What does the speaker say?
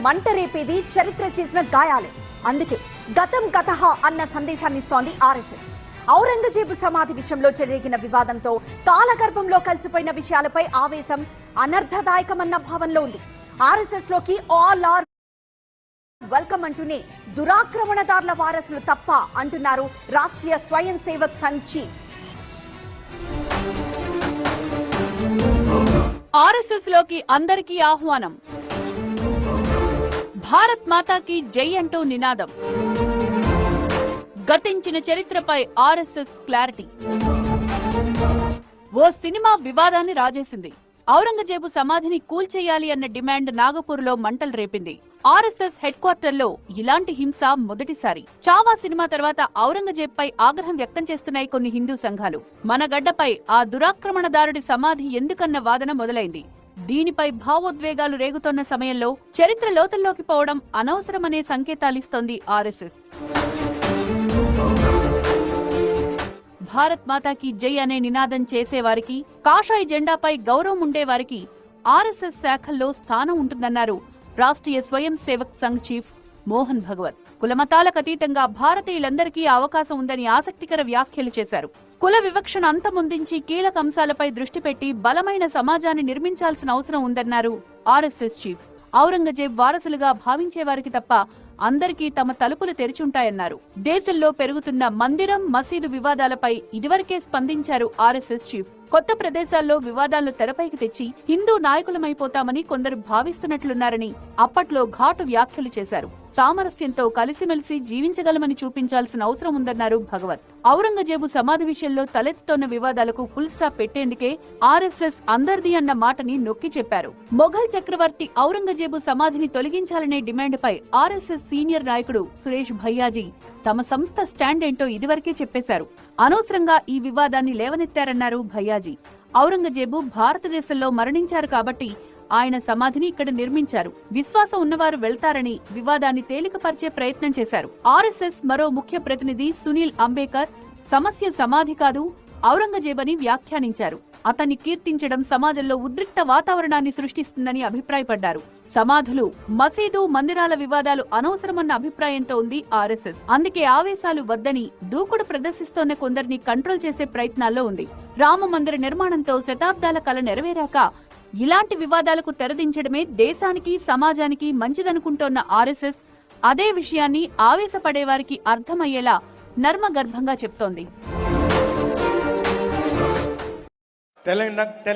మంట రేపేది చరిత్ర చేసిన గాయాలే. అందుకే గతం గతహ అన్న సందేశాన్ని ఇస్తోంది ఆర్ఎస్ఎస్. ఔరంగజేబు సమాధి విషయంలో చెలరేగిన వివాదంతో కాలగర్భంలో కలిసిపోయిన విషయాలపై ఆవేశం అనర్థదాయకమన్న భావంలో ఉంది. ఆర్ఎస్ఎస్ లోకి ఆల్ ఆర్ వెల్కమ్ అంటూనే దురాక్రమణదారుల వారసులు తప్ప అంటున్నారు రాష్ట్రీయ స్వయం సేవక్ సంఘ్ చీఫ్. ఆర్ఎస్ఎస్ లోకి అందరికీ ఆహ్వానం. భారత్ మాతాకి జై అంటూ నినాదం. గతించిన చరిత్రపై ఆర్ఎస్ఎస్ క్లారిటీ. ఓ సినిమా వివాదాన్ని రాజేసింది. ఔరంగజేబు సమాధిని కూల్చేయాలి అన్న డిమాండ్ నాగపూర్లో మంటలు రేపింది. ఆర్ఎస్ఎస్ హెడ్ క్వార్టర్లో ఇలాంటి హింస మొదటిసారి. చావా సినిమా తర్వాత ఔరంగజేబ్ పై ఆగ్రహం వ్యక్తం చేస్తున్నాయి కొన్ని హిందూ సంఘాలు. మన గడ్డపై ఆ దురాక్రమణదారుడి సమాధి ఎందుకన్న వాదన మొదలైంది. దీనిపై భావోద్వేగాలు రేగుతోన్న సమయంలో చరిత్ర లోతుల్లోకి పోవడం అనవసరమనే సంకేతాలిస్తోంది ఆర్ఎస్ఎస్. భారత్ మాతాకి జై అనే నినాదం చేసేవారికి, కాషాయ జెండాపై గౌరవం ఉండేవారికి ఆర్ఎస్ఎస్ శాఖల్లో స్థానం ఉంటుందన్నారు రాష్ట్రీయ స్వయం సేవక్ సంఘ్ చీఫ్ మోహన్ భగవత్. కులమతాలకు అతీతంగా భారతీయులందరికీ అవకాశం ఉందని ఆసక్తికర వ్యాఖ్యలు చేశారు. కుల వివక్షణ అంతమొందించి కీలక అంశాలపై దృష్టి పెట్టి బలమైన సమాజాన్ని నిర్మించాల్సిన అవసరం ఉందన్నారు ఆర్ఎస్ఎస్ చీఫ్. ఔరంగజేబ్ వారసులుగా భావించే వారికి తప్ప అందరికీ తమ తలుపులు తెరిచుంటాయన్నారు. దేశంలో పెరుగుతున్న మందిరం, మసీదు వివాదాలపై ఇదివరకే స్పందించారు ఆర్ఎస్ఎస్ చీఫ్. కొత్త ప్రదేశాల్లో వివాదాలను తెరపైకి తెచ్చి హిందూ నాయకులమైపోతామని కొందరు భావిస్తున్నట్లున్నారని అప్పట్లో ఘాటు వ్యాఖ్యలు చేశారు. సామరస్యంతో కలిసిమెలిసి జీవించగలమని చూపించాల్సిన అవసరం ఉందన్నారు భగవత్. ఔరంగజేబు సమాధి విషయంలో తలెత్తుతోన్న వివాదాలకు ఫుల్ స్టాప్ పెట్టేందుకే ఆర్ఎస్ఎస్ అందరిది అన్న మాటని నొక్కి చెప్పారు. మొఘల్ చక్రవర్తి ఔరంగజేబు సమాధిని తొలగించాలనే డిమాండ్పై ఆర్ఎస్ఎస్ సీనియర్ నాయకుడు సురేష్ భయ్యాజీ తమ సంస్థ స్టాండ్ ఏంటో ఇదివరకే చెప్పేశారు. అనవసరంగా ఈ వివాదాన్ని లేవనెత్తారన్నారు భయ్యాజీ. ఔరంగజేబు భారతదేశంలో మరణించారు కాబట్టి ఆయన సమాధిని ఇక్కడ నిర్మించారు. విశ్వాసం ఉన్నవారు వెళ్తారని వివాదాన్ని తేలికపరిచే ప్రయత్నం చేశారు. ఆర్ఎస్ఎస్ మరో ముఖ్య ప్రతినిధి సునీల్ అంబేకర్ సమస్య సమాధి కాదు, ఔరంగజేబ్ అని వ్యాఖ్యానించారు. అతన్ని కీర్తించడం సమాజంలో ఉద్రిక్త వాతావరణాన్ని సృష్టిస్తుందని అభిప్రాయపడ్డారు. సమాధులు, మసీదు, మందిరాల వివాదాలు అనవసరమన్న అభిప్రాయంతో ఉంది ఆర్ఎస్ఎస్. అందుకే ఆవేశాలు వద్దని దూకుడు ప్రదర్శిస్తోన్న కొందరిని కంట్రోల్ చేసే ప్రయత్నాల్లో ఉంది. రామ మందిర నిర్మాణంతో శతాబ్దాల కల నెరవేరాక ఇలాంటి వివాదాలకు తెరదించడమే దేశానికి, సమాజానికి మంచిదనుకుంటోన్న ఆర్ఎస్ఎస్ అదే విషయాన్ని ఆవేశపడేవారికి అర్థమయ్యేలా నర్మగర్భంగా చెప్తోంది.